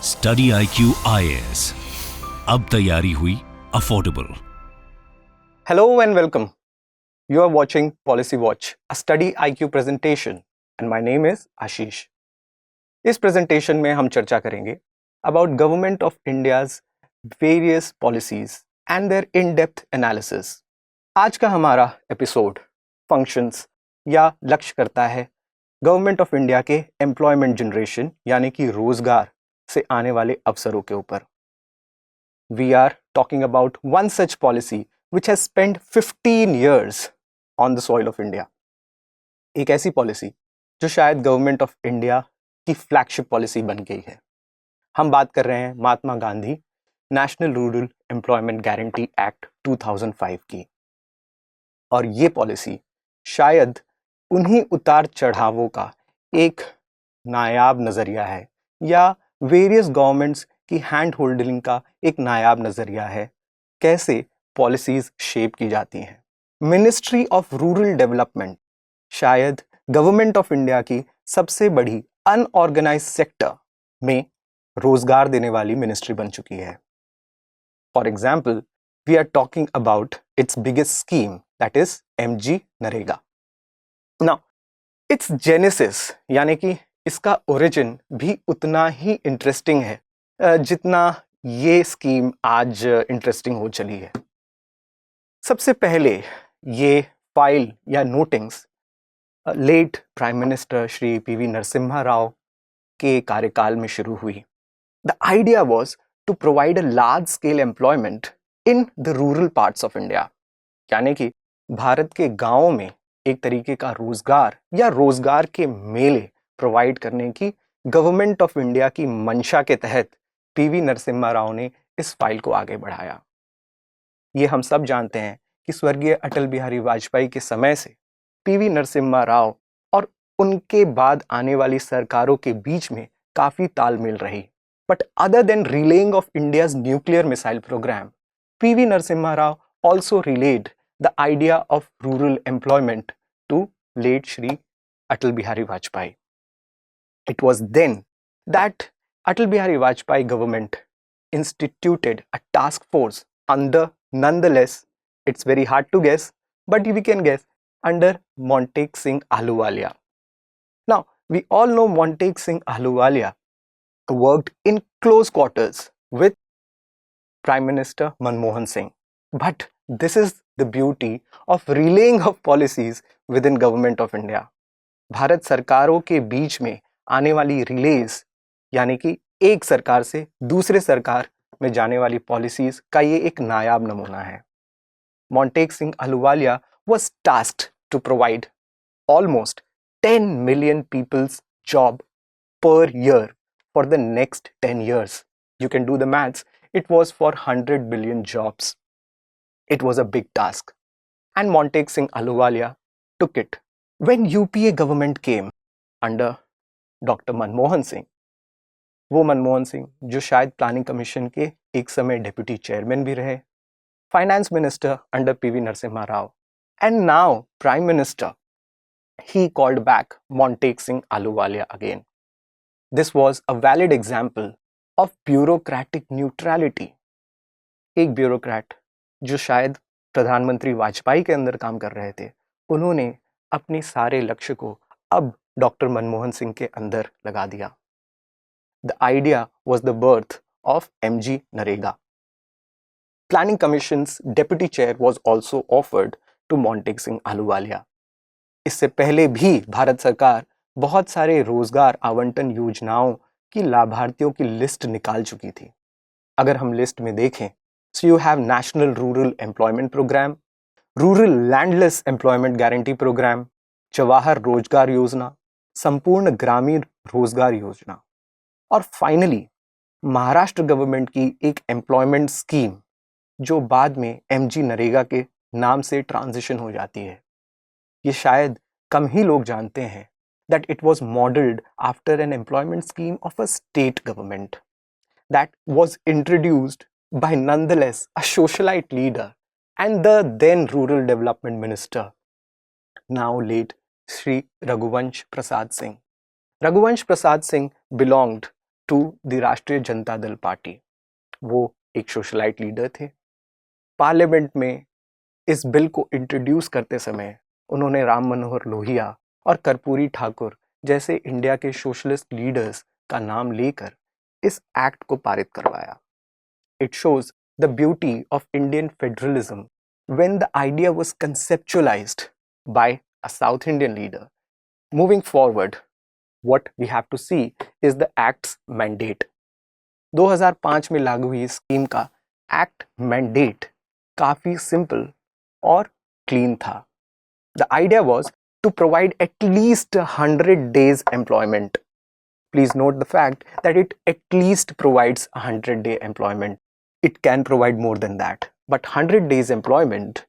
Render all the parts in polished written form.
StudyIQ IAS, अब तैयारी हुई affordable. Hello and welcome. You are watching Policy Watch, a StudyIQ presentation, and my name is Ashish. इस presentation में हम चर्चा करेंगे about Government of India's various policies and their in-depth analysis. आज का हमारा एपिसोड फंक्शंस या लक्ष्य करता है गवर्नमेंट ऑफ इंडिया के एम्प्लॉयमेंट जनरेशन यानी कि रोजगार से आने वाले अवसरों के ऊपर। We are talking about one such policy which has spend 15 years on the soil of India. एक ऐसी पॉलिसी जो शायद गवर्नमेंट ऑफ इंडिया की फ्लैगशिप पॉलिसी बन गई है। हम बात कर रहे हैं Mahatma Gandhi National Rural Employment Guarantee Act 2005 की। और ये पॉलिसी शायद उन्हीं उतार चढ़ावों का एक नायाब नज़रिया है या वेरियस गवर्नमेंट्स की हैंड होल्डिंग का एक नायाब नज़रिया है कैसे पॉलिसीज शेप की जाती हैं। मिनिस्ट्री ऑफ रूरल डेवलपमेंट शायद गवर्नमेंट ऑफ इंडिया की सबसे बड़ी अनऑर्गेनाइज्ड सेक्टर में रोजगार देने वाली मिनिस्ट्री बन चुकी है। For example, we are talking about its biggest scheme, that is MGNREGA। Now its genesis यानी कि इसका ओरिजिन भी उतना ही इंटरेस्टिंग है जितना ये स्कीम आज इंटरेस्टिंग हो चली है। सबसे पहले ये फाइल या notings late prime minister Shri PV Narasimha Rao के कार्यकाल में शुरू हुई। The idea was to provide a large scale employment in the rural parts of India, यानी कि भारत के गांवों में एक तरीके का रोजगार या रोजगार के मेले प्रोवाइड करने की गवर्नमेंट ऑफ इंडिया की मंशा के तहत PV नरसिम्हा राव ने इस फाइल को आगे बढ़ाया। ये हम सब जानते हैं कि स्वर्गीय अटल बिहारी वाजपेयी के समय से PV नरसिम्हा राव और उनके बाद आने वाली सरकारों के बीच में काफी तालमेल रही। But other than relying of India's nuclear missile programme, PV Narasimha Rao also relied the idea of rural employment to late Shri Atal Bihari Vajpayee. It was then that Atal Bihari Vajpayee government instituted a task force under, nonetheless, it's very hard to guess, but we can guess, under Montek Singh Ahluwalia. Now, we all know Montek Singh Ahluwalia worked in close quarters with Prime Minister Manmohan Singh. But this is the beauty of relaying of policies within government of India. Bharat सरकारों के बीच में आने वाली release यानी कि एक सरकार से दूसरे सरकार में जाने वाली पॉलिसीज का ये एक नायाब नमूना है। Montek Singh Ahluwalia was tasked to provide almost 10 million people's job per year for the next 10 years. You can do the maths. It was for 100 billion jobs. It was a big task, and Montek Singh Ahluwalia took it. When UPA government came under Dr. Manmohan Singh, वो मनमोहन सिंह जो शायद planning commission के एक समय deputy chairman भी रहे, finance minister under PV Narasimha Rao, and now prime minister, he called back Montek Singh Ahluwalia again. This was a valid example of bureaucratic neutrality. एक bureaucrat जो शायद प्रधानमंत्री वाजपेयी के अंदर काम कर रहे थे, उन्होंने अपने सारे लक्ष्य को अब डॉक्टर मनमोहन सिंह के अंदर लगा दिया। The idea was the birth of MGNREGA. Planning commission's deputy chair was also offered to Montek Singh Ahluwalia. इससे पहले भी भारत सरकार बहुत सारे रोजगार आवंटन योजनाओं की लाभार्थियों की लिस्ट निकाल चुकी थी। अगर हम लिस्ट में देखें, so you have National Rural Employment Program, Rural Landless Employment Guarantee Program, Jawahar रोजगार योजना, संपूर्ण ग्रामीण रोजगार योजना, और फाइनली महाराष्ट्र गवर्नमेंट की एक एम्प्लॉयमेंट स्कीम जो बाद में MGNREGA के नाम से ट्रांजिशन हो जाती है। ये शायद कम ही लोग जानते हैं that it was modeled after an employment scheme of a state government that was introduced by nonetheless a socialite leader and the then rural development minister, now late Shri Raghuvansh Prasad Singh. Raghuvansh Prasad Singh belonged to the Rashtriya Janata दल party. वो एक socialite leader थे। Parliament में इस bill को introduce करते समय उन्होंने राम मनोहर लोहिया और कर्पूरी ठाकुर जैसे इंडिया के सोशलिस्ट लीडर्स का नाम लेकर इस एक्ट को पारित करवाया। It shows the beauty of Indian federalism when the idea was conceptualized by a South Indian leader. Moving forward, what we have to see is the act's mandate. 2005 में लागू हुई स्कीम का एक्ट मैंडेट काफी simple और clean था। The idea was to provide at least 100 days employment. Please note the fact that it at least provides 100-day employment. It can provide more than that, but 100 days employment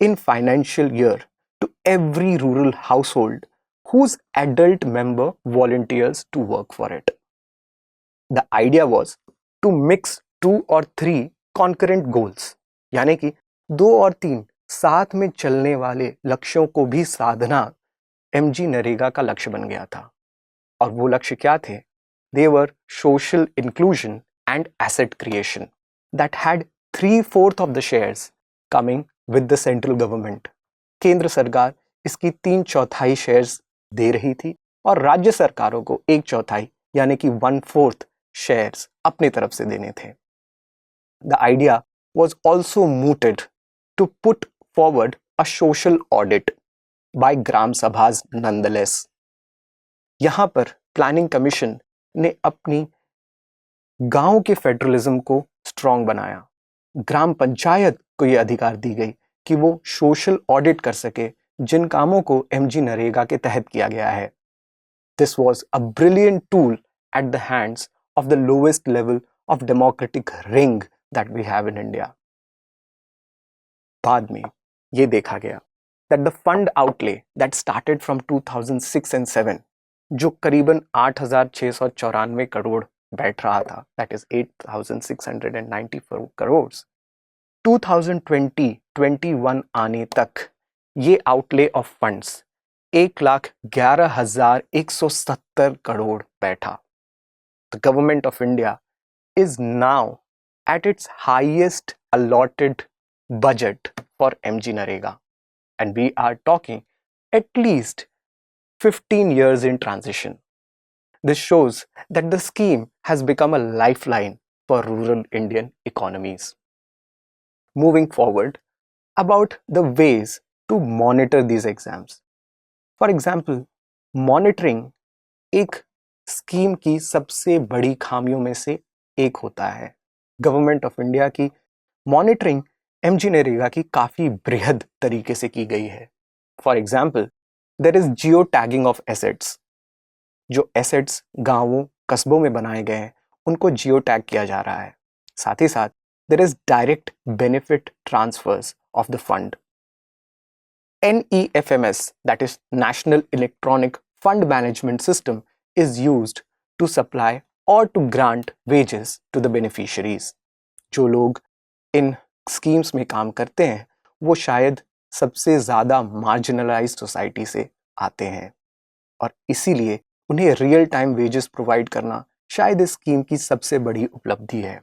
in financial year to every rural household whose adult member volunteers to work for it. The idea was to mix 2 or 3 concurrent goals, यानी कि 2 और 3 साथ में चलने वाले लक्ष्यों को भी साधना MG नरेगा का लक्ष्य बन गया था। और वो लक्ष्य क्या थे? They were social inclusion and asset creation that had 3/4 of the shares coming with the central government. केंद्र सरकार इसकी 3/4 शेयर्स दे रही थी और राज्य सरकारों को 1/4 यानी कि 1/4 शेयर्स अपनी तरफ से देने थे। The idea was also mooted to put forward a social audit by gram सभाज nonetheless. यहाँ पर प्लानिंग कमीशन ने अपनी गांव के फेडरलिज्म को स्ट्रॉन्ग बनाया। ग्राम पंचायत को यह अधिकार दी गई कि वो सोशल ऑडिट कर सके जिन कामों को MG नरेगा के तहत किया गया है। This was a brilliant tool at the hands of the lowest level of democratic ring that we have in India. बाद में ये देखा गया that the fund outlay that started from 2006 and 7 जो करीबन 8,694 करोड़ बैठ रहा था, that is 8,694 करोड़, 2020-21 आने तक ये outlay of funds 1,11,170 करोड़ बैठा। The government of India is now at its highest allotted budget for MG NREGA. And we are talking at least 15 years in transition. This shows that the scheme has become a lifeline for rural Indian economies. Moving forward, about the ways to monitor these exams. For example, monitoring एक scheme की सबसे बड़ी खामियों में से एक होता है। गवर्नमेंट ऑफ इंडिया की मॉनिटरिंग MG नरेगा की काफी बृहद तरीके से की गई है। For example, there is geo tagging of assets. जो एसेट्स गांवों कस्बों में बनाए गए हैं उनको जियो टैग किया जा रहा है। साथ ही साथ there is direct benefit transfers of the fund. NEFMS, that is National Electronic Fund Management System, is used to supply or to grant wages to the beneficiaries. जो लोग इन स्कीम्स में काम करते हैं वो शायद सबसे ज़्यादा मार्जिनलाइज्ड सोसाइटी से आते हैं और इसीलिए उन्हें रियल टाइम वेजेस प्रोवाइड करना शायद इस स्कीम की सबसे बड़ी उपलब्धि है।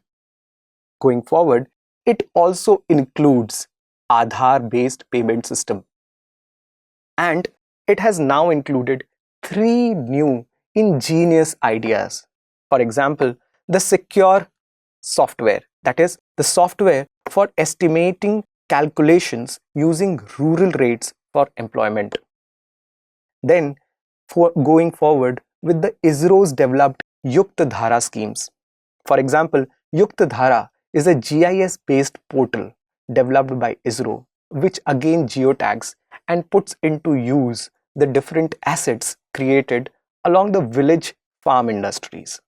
Going forward, it also includes Aadhaar based payment system and it has now included 3 new ingenious ideas. For example, the secure software, that is the software for estimating calculations using rural rates for employment. Then for going forward with the ISRO's developed Yukta Dhara schemes. For example, Yukta Dhara is a GIS based portal developed by ISRO which again geotags and puts into use the different assets created along the village farm industries.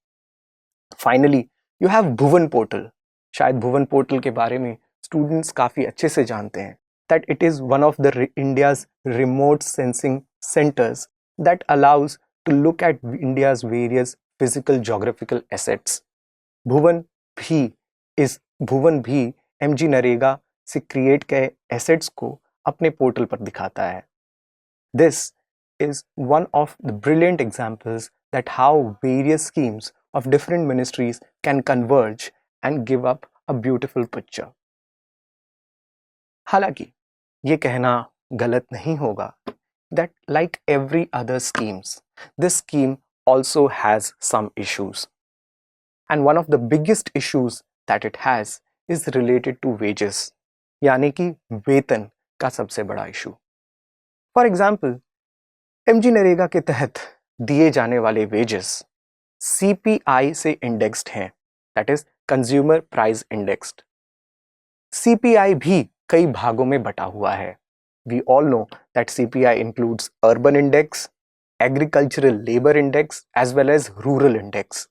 Finally, you have Bhuvan portal. शायद भुवन portal के बारे में students काफ़ी अच्छे से जानते हैं that it is one of the India's remote sensing centers that allows to look at India's various physical geographical assets. भुवन भी MG नरेगा से क्रिएट गए एसेट्स को अपने पोर्टल पर दिखाता है। This is one of the brilliant examples that how various schemes of different ministries can converge and give up a beautiful picture. हालांकि ये कहना गलत नहीं होगा that like every other schemes, this scheme also has some issues. And one of the biggest issues that it has is related to wages, यानी कि वेतन का सबसे बड़ा इशू. फॉर एग्जाम्पल, MGNREGA के तहत दिए जाने वाले वेजेस CPI से इंडेक्स्ड हैं, that is consumer price indexed. CPI भी कई भागों में बटा हुआ है. We all know that CPI includes urban index, agricultural labour index as well as rural index.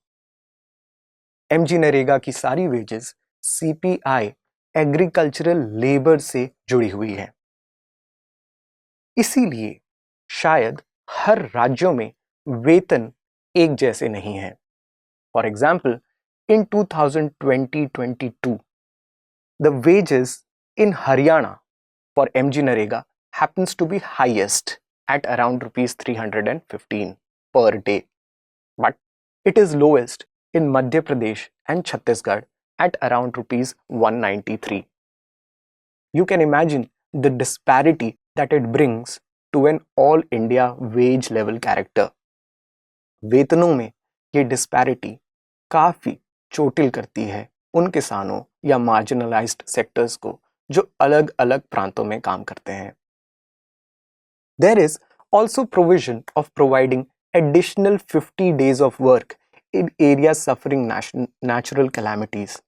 MGNREGA की सारी वेजेस CPI एग्रीकल्चरल लेबर से जुड़ी हुई है. इसीलिए शायद हर राज्यों में वेतन एक जैसे नहीं हैं. For example, in 2020-22 the wages in Haryana for MGNREGA happens to be highest at around rupees 315 per day, but it is lowest in Madhya Pradesh and Chhattisgarh at around rupees 193. You can imagine the disparity that it brings to an all India wage level character. वेतनों में ये disparity काफी चोटिल करती है उन किसानों या marginalised sectors को जो अलग अलग प्रांतों में काम करते हैं. There is also provision of providing additional 50 days of work in areas suffering natural calamities.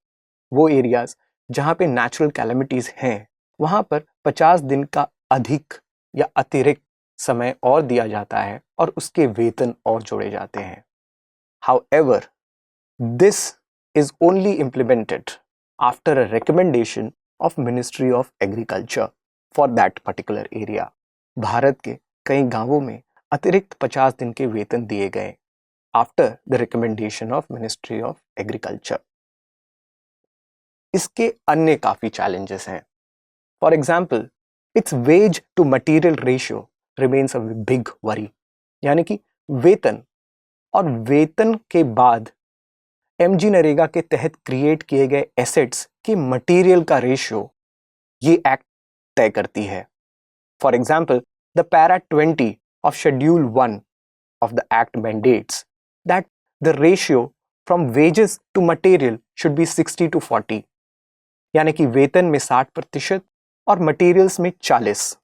वो एरियाज जहाँ पे नेचुरल कैलेमिटीज हैं वहाँ पर 50 दिन का अधिक या अतिरिक्त समय और दिया जाता है और उसके वेतन और जोड़े जाते हैं. However, this is only implemented after a recommendation of Ministry of Agriculture for that particular area. Bharat के कई गांवों में अतिरिक्त 50 दिन के वेतन दिए गए after the recommendation of Ministry of Agriculture. इसके अन्य काफी challenges हैं. For example, its wage to material ratio remains a big worry. यानी कि वेतन और वेतन के बाद MGNREGA के तहत क्रिएट किए गए एसेट्स के मटेरियल का रेशियो ये एक्ट तय करती है. For example, the para 20 of schedule 1 of the act mandates that the ratio from wages to material should be 60-40, यानी कि वेतन में 60% और मटेरियल्स में 40.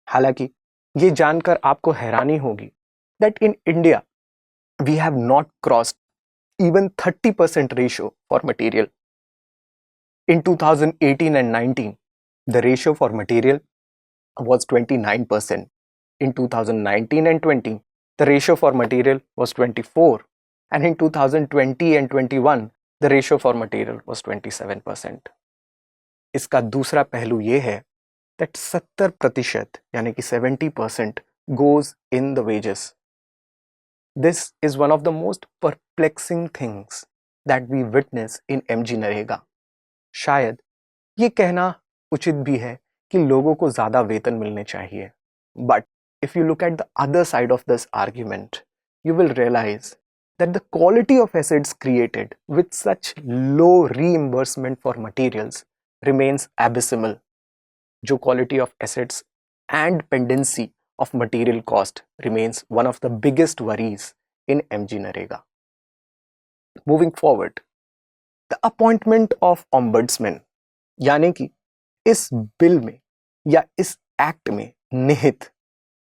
हालांकि ये जानकर आपको हैरानी होगी that in India we have not crossed even 30% ratio for material. In 2018 and 19, the ratio for material was 29%. In 2019 and 20, the ratio for material was 24%. And in 2020 and 21, the ratio for material was 27%. इसका दूसरा पहलू ये है that 70% यानी कि 70% goes in the wages. This is one of the most perplexing things that we witness in MGNREGA. शायद ये कहना उचित भी है कि लोगों को ज़्यादा वेतन मिलने चाहिए. But if you look at the other side of this argument, you will realize that the quality of assets created with such low reimbursement for materials remains abysmal. जो quality of assets and pendency of material cost remains one of the biggest worries in MGNREGA. Moving forward, the appointment of Ombudsman, यानी कि इस bill में या इस act में निहित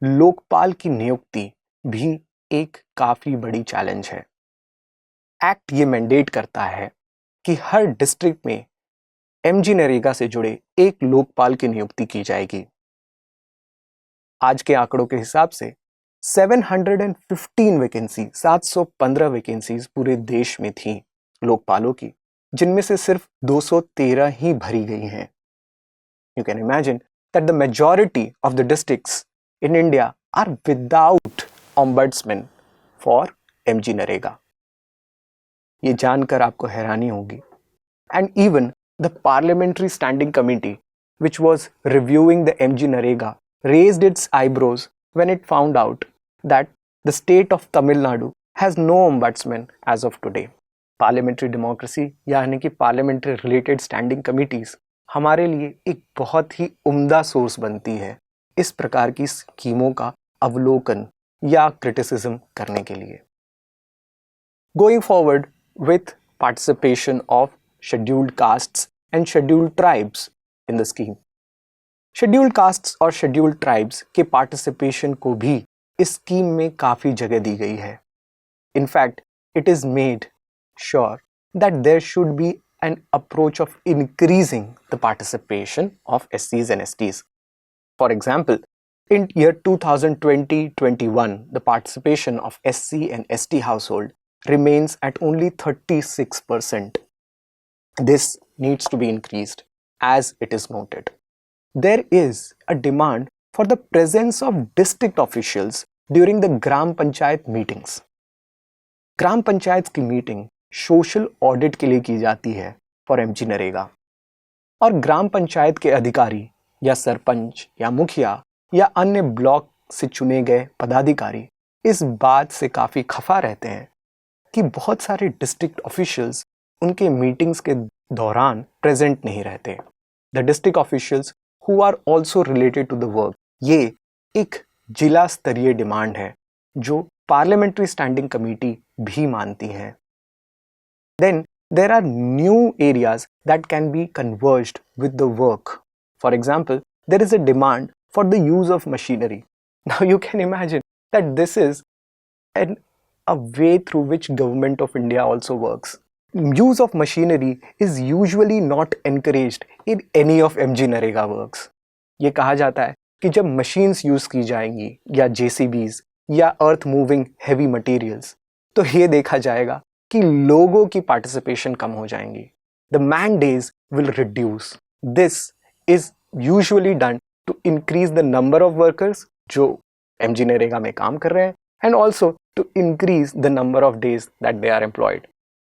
लोकपाल की नियुक्ति भी एक काफी बड़ी चैलेंज है. एक्ट ये मैंडेट करता है कि हर डिस्ट्रिक्ट में MGNREGA से जुड़े एक लोकपाल की नियुक्ति की जाएगी. आज के आंकड़ों के हिसाब से 715 वैकेंसी 715 वैकेंसीज पूरे देश में थी लोकपालों की, जिनमें से सिर्फ 213 ही भरी गई हैं. You can imagine that the majority of the districts in India are without ombudsman for MGNREGA. ये जानकर आपको हैरानी होगी. And even the Parliamentary Standing Committee, which was reviewing the MGNREGA, raised its eyebrows when it found out that the state of Tamil Nadu has no ombudsman as of today. Parliamentary democracy यानी कि parliamentary related standing committees हमारे लिए एक बहुत ही उम्दा source बनती है इस प्रकार की स्कीमों का अवलोकन या क्रिटिसिज्म करने के लिए. Going forward with participation of scheduled castes and scheduled tribes in the scheme. Scheduled castes और scheduled tribes के participation को भी इस स्कीम में काफी जगह दी गई है. In fact, it is made sure that there should be an approach of increasing the participation of SCs and STs. For example, in year 2020-21, the participation of SC and ST household remains at only 36%. This needs to be increased as it is noted. There is a demand for the presence of district officials during the Gram Panchayat meetings. ग्राम पंचायत की meeting social audit के लिए की जाती है for MG NREGA और ग्राम पंचायत के अधिकारी या सरपंच या मुखिया या अन्य ब्लॉक से चुने गए पदाधिकारी इस बात से काफ़ी खफा रहते हैं कि बहुत सारे डिस्ट्रिक्ट ऑफिशियल्स उनके मीटिंग्स के दौरान प्रेजेंट नहीं रहते. The district officials who are also related to the work, ये एक जिला स्तरीय डिमांड है जो पार्लियामेंट्री स्टैंडिंग कमेटी भी मानती है. Then there are new areas that can be converged with the work. For example, there is a demand for the use of machinery. Now you can imagine that this is a way through which government of India also works. Use of machinery is usually not encouraged in any of MGNREGA works. ये कहा जाता है कि जब machines use की जाएंगी या JCBs या अर्थ मूविंग हैवी मटेरियल्स तो ये देखा जाएगा कि लोगों की पार्टिसिपेशन कम हो जाएंगी. The man days will reduce. This is usually done to increase the number of workers जो एमजी नरेगा में काम कर रहे हैं and also to increase the number of days that they are employed.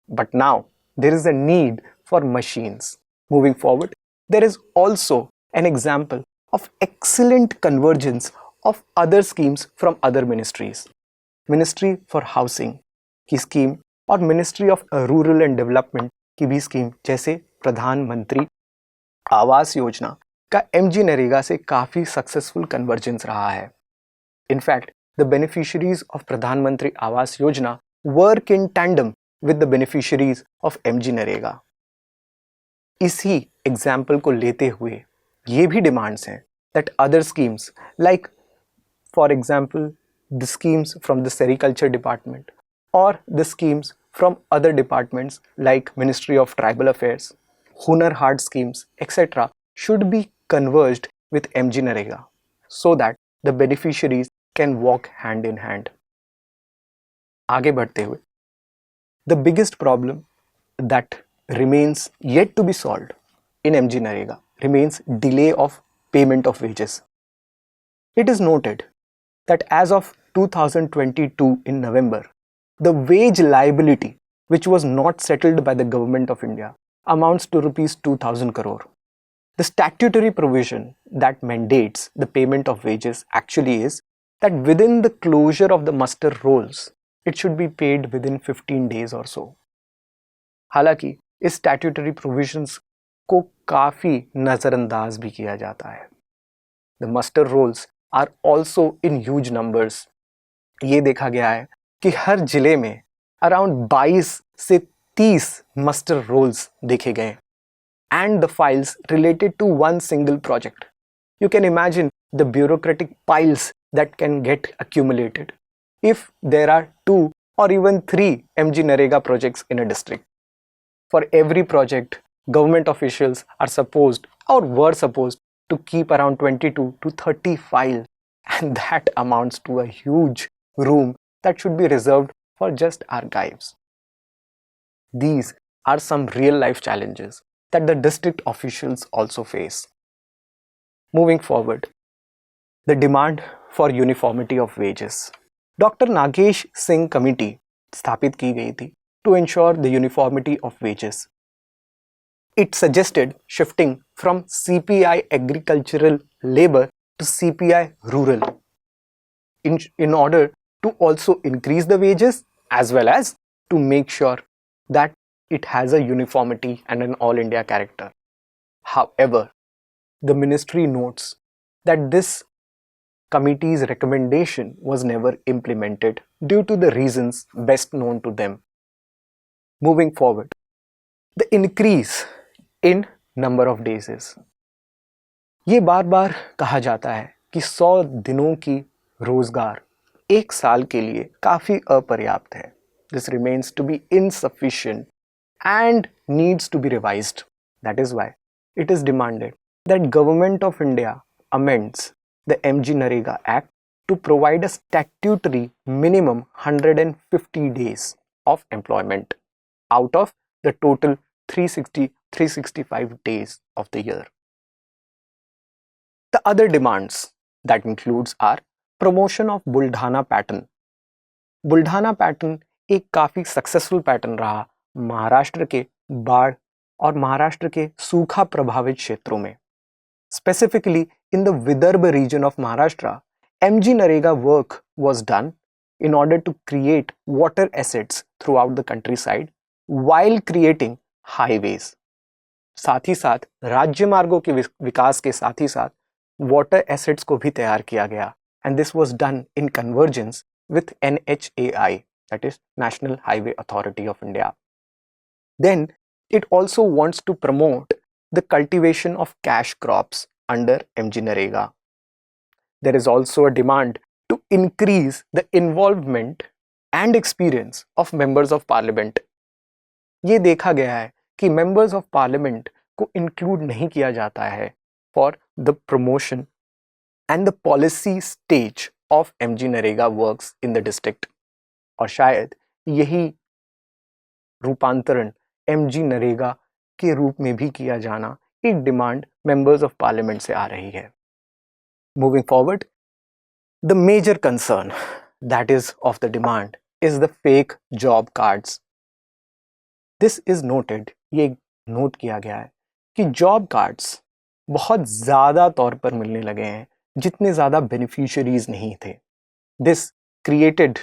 But now there is a need for machines. Moving forward, there is also an example of excellent convergence of other schemes from other ministries. Ministry for Housing की scheme और Ministry of Rural and Development की भी scheme जैसे प्रधानमंत्री आवास योजना का MG NREGA से काफ़ी successful convergence रहा है. In fact, the beneficiaries of प्रधानमंत्री Awas Yojana work in tandem with the beneficiaries of MG NREGA. इसी एग्जाम्पल को लेते हुए ये भी डिमांड्स हैं that other schemes like for example the schemes from the sericulture department or the schemes from other departments like Ministry of Tribal Affairs, Hunar Haat schemes, etc. should be converged with MG Narega so that the beneficiaries can walk hand in hand. आगे बढ़ते हुए, the biggest problem that remains yet to be solved in MG Narega remains delay of payment of wages. It is noted that as of 2022 in November, the wage liability which was not settled by the government of India amounts to rupees 2,000 crore. The statutory provision that mandates the payment of wages actually is that within the closure of the muster rolls, it should be paid within 15 days or so. हालांकि इस statutory provisions को काफी नजरअंदाज भी किया जाता है. The muster rolls are also in huge numbers. ये देखा गया है कि हर जिले में अराउंड 22 से 30 मस्टर रोल्स देखे गए and the files related to one single project. You can imagine the bureaucratic piles that can get accumulated if there are 2 or even 3 MG Narega projects in a district. For every project, government officials are supposed or were supposed to keep around 22 to 30 files, and that amounts to a huge room that should be reserved for just archives. These are some real life challenges that the district officials also face. Moving forward, the demand for uniformity of wages. Dr. Nagesh Singh Committee स्थापित की गई थी to ensure the uniformity of wages. It suggested shifting from CPI agricultural labor to CPI rural in order to also increase the wages as well as to make sure that it has a uniformity and an all India character. However, the ministry notes that this committee's recommendation was never implemented due to the reasons best known to them. Moving forward, the increase in number of days is, ये बार बार कहा जाता है कि 100 दिनों की रोजगार एक साल के लिए काफी अपर्याप्त है. This remains to be insufficient and needs to be revised. That is why it is demanded that Government of India amends the MGNREGA Act to provide a statutory minimum 150 days of employment out of the total 365 days of the year. The other demands that includes are promotion of Buldhana pattern. Buldhana pattern एक काफी successful pattern रहा महाराष्ट्र के बाढ़ और महाराष्ट्र के सूखा प्रभावित क्षेत्रों में. Specifically in the Vidarbha region of Maharashtra, MGNREGA work was done in order to create water assets throughout the countryside while creating highways. साथ ही साथ राज्य मार्गों के विकास के साथ ही साथ वाटर एसेट्स को भी तैयार किया गया, and this was done in convergence with NHAI, that is National Highway Authority of India. Then it also wants to promote the cultivation of cash crops under MGNREGA. There is also a demand to increase the involvement and experience of members of parliament. ये देखा गया है कि members of parliament को include नहीं किया जाता है for the promotion and the policy stage of MGNREGA works in the district. और शायद यही रूपांतरण MGNREGA के रूप में भी किया जाना एक डिमांड मेंबर्स ऑफ पार्लियामेंट से आ रही है. Moving forward, the major concern that is of the demand is the fake job cards. This is noted, ये नोट किया गया है कि जॉब कार्ड्स बहुत ज़्यादा तौर पर मिलने लगे हैं जितने ज़्यादा बेनिफिशियरीज नहीं थे. This created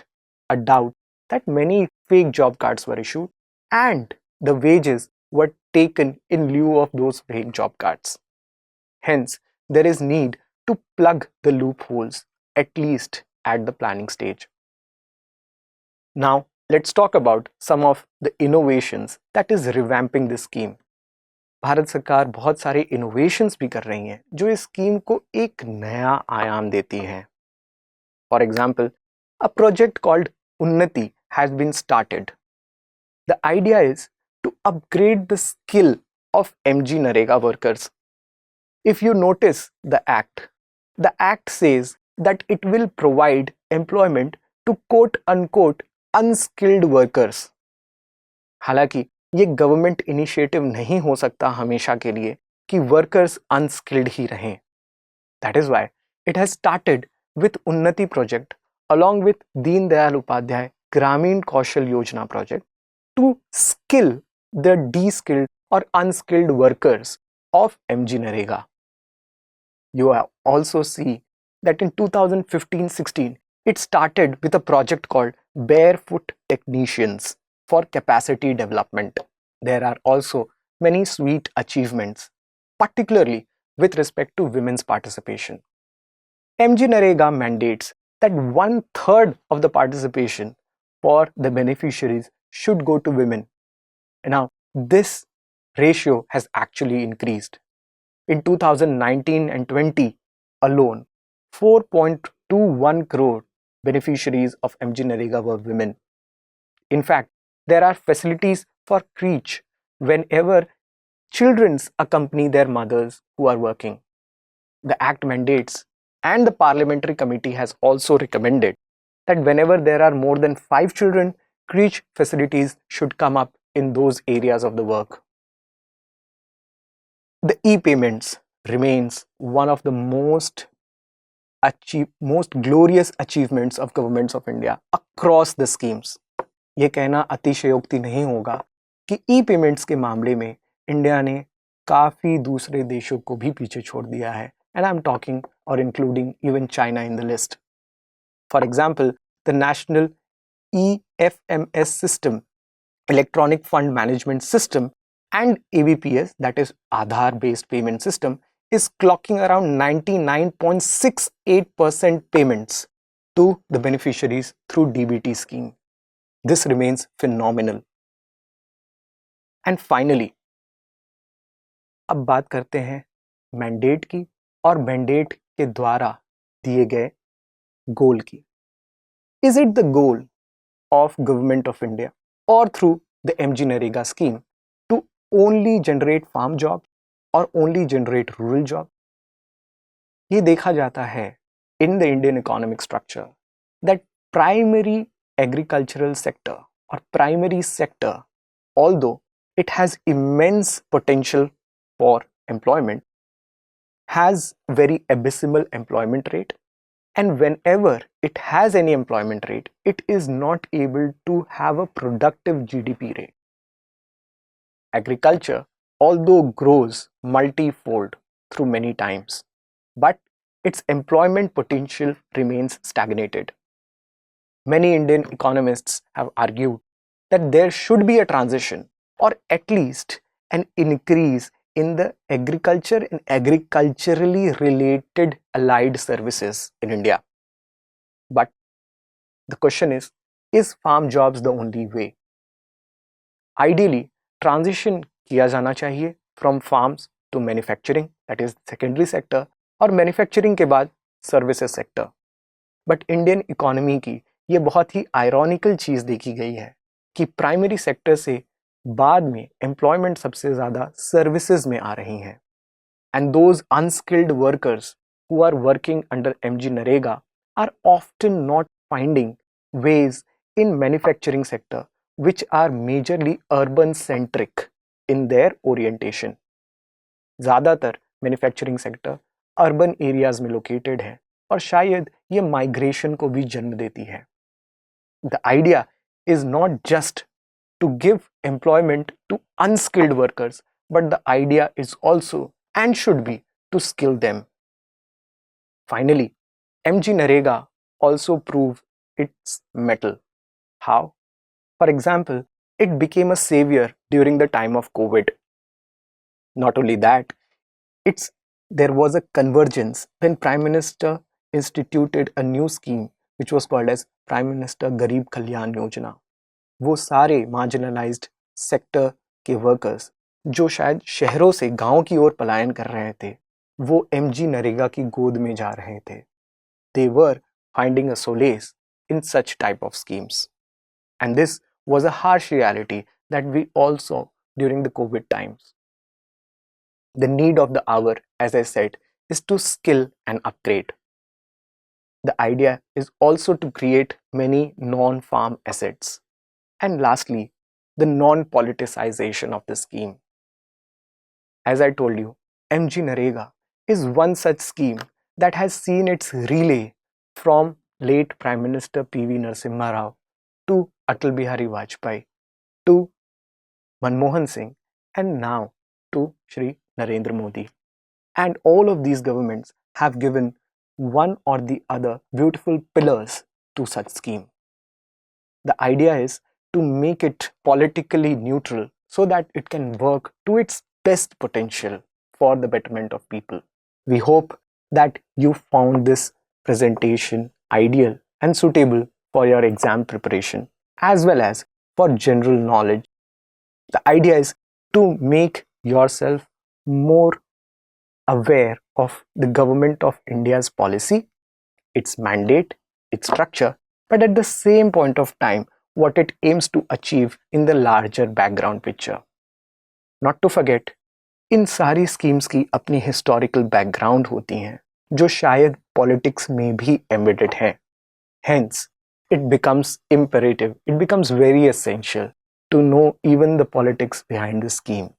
a doubt that many fake job cards were issued and the wages were taken in lieu of those fake job cards. Hence, there is need to plug the loopholes at least at the planning stage. Now, let's talk about some of the innovations that is revamping this scheme. Bharat सरकार बहुत सारे innovations भी कर रही हैं जो इस scheme को एक नया आयाम देती हैं. For example, a project called Unnati has been started. The idea is to upgrade the skill of MGNREGA workers. If you notice the act says that it will provide employment to quote unquote unskilled workers. हालांकि ये government initiative नहीं हो सकता हमेशा के लिए कि workers unskilled ही रहें. That is why it has started with उन्नति project along with Deen Dayal Upadhyay ग्रामीण Kaushal Yojana project to skill the de-skilled or unskilled workers of MGNREGA. You also see that in 2015-16, it started with a project called Barefoot Technicians for Capacity Development. There are also many sweet achievements, particularly with respect to women's participation. MGNREGA mandates that 1/3 of the participation for the beneficiaries should go to women. Now, this ratio has actually increased. In 2019 and 20 alone, 4.21 crore beneficiaries of MGNREGA were women. In fact, there are facilities for creche whenever children accompany their mothers who are working. The Act mandates, and the Parliamentary Committee has also recommended, that whenever there are more than 5 children, creche facilities should come up in those areas of the work. The e-payments remains one of the most glorious achievements of governments of India across the schemes. ये कहना अतिशयोक्ति नहीं होगा कि ई-पेमेंट्स के मामले में India ने काफ़ी दूसरे देशों को भी पीछे छोड़ दिया है, and I'm talking or including even China in the list. For example, the National EFMS system, Electronic Fund Management System, and ABPS, that is Aadhaar based payment system, is clocking around 99.68% payments to the beneficiaries through DBT scheme. This remains phenomenal. And finally, अब बात करते हैं mandate की और mandate के द्वारा दिए गए गोल की. Is it the goal of Government of India or through the MGNREGA scheme to only generate farm jobs or only generate rural jobs? ये देखा जाता है in the Indian economic structure that primary agricultural sector or primary sector, although it has immense potential for employment, has very abysmal employment rate, and whenever it has any employment rate, it is not able to have a productive GDP rate. Agriculture, although grows multifold through many times, but its employment potential remains stagnated. Many Indian economists have argued that there should be a transition or at least an increase in the agriculture and agriculturally related allied services in India. But the question is farm jobs the only way? Ideally, transition किया जाना चाहिए from farms to manufacturing, that is secondary sector, और manufacturing के बाद services sector. But Indian economy की ये बहुत ही ironical चीज़ देखी गई है कि प्राइमरी सेक्टर से बाद में एम्प्लॉयमेंट सबसे ज़्यादा सर्विसेज में आ रही हैं, and those unskilled workers who are working under MGNREGA are often not finding wage in manufacturing sector which are majorly urban centric in their orientation. ज़्यादातर मैन्युफैक्चरिंग सेक्टर अर्बन एरियाज में located है और शायद ये माइग्रेशन को भी जन्म देती है. The idea is not just to give employment to unskilled workers, but the idea is also and should be to skill them. Finally, MGNREGA also proved its mettle. How? For example, it became a savior during the time of COVID. Not only that, there was a convergence when Prime Minister instituted a new scheme which was called as Prime Minister Garib Kalyan Yojana. वो सारे marginalised sector के workers जो शायद शहरों से गांव की ओर पलायन कर रहे थे, वो MGNREGA की गोद में जा रहे थे. They were finding a solace in such type of schemes. And this was a harsh reality that we all saw during the COVID times. The need of the hour, as I said, is to skill and upgrade. The idea is also to create many non-farm assets. And lastly, the non-politicization of the scheme. As I told you, MGNREGA is one such scheme that has seen its relay from late Prime Minister P.V. Narasimha Rao to Atal Bihari Vajpayee to Manmohan Singh and now to Shri Narendra Modi. And all of these governments have given one or the other beautiful pillars to such scheme. The idea is to make it politically neutral so that it can work to its best potential for the betterment of people. We hope that you found this presentation ideal and suitable for your exam preparation as well as for general knowledge. The idea is to make yourself more aware of the Government of India's policy, its mandate, its structure, but at the same point of time what it aims to achieve in the larger background picture. Not to forget, इन सारी schemes की अपनी historical background होती हैं जो शायद politics में भी embedded है. Hence, it becomes imperative, it becomes very essential to know even the politics behind the scheme.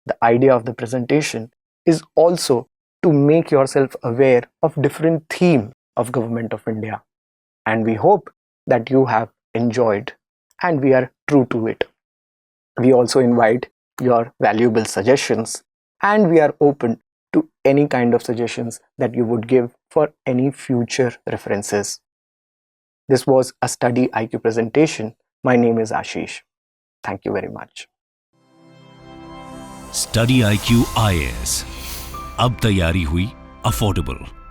The idea of the presentation is also to make yourself aware of different themes of Government of India. And we hope that you have enjoyed and we are true to it. We also invite your valuable suggestions and we are open to any kind of suggestions that you would give for any future references. This was a Study IQ presentation. My name is Ashish. Thank you very much. StudyIQ IAS. अब तैयारी हुई affordable.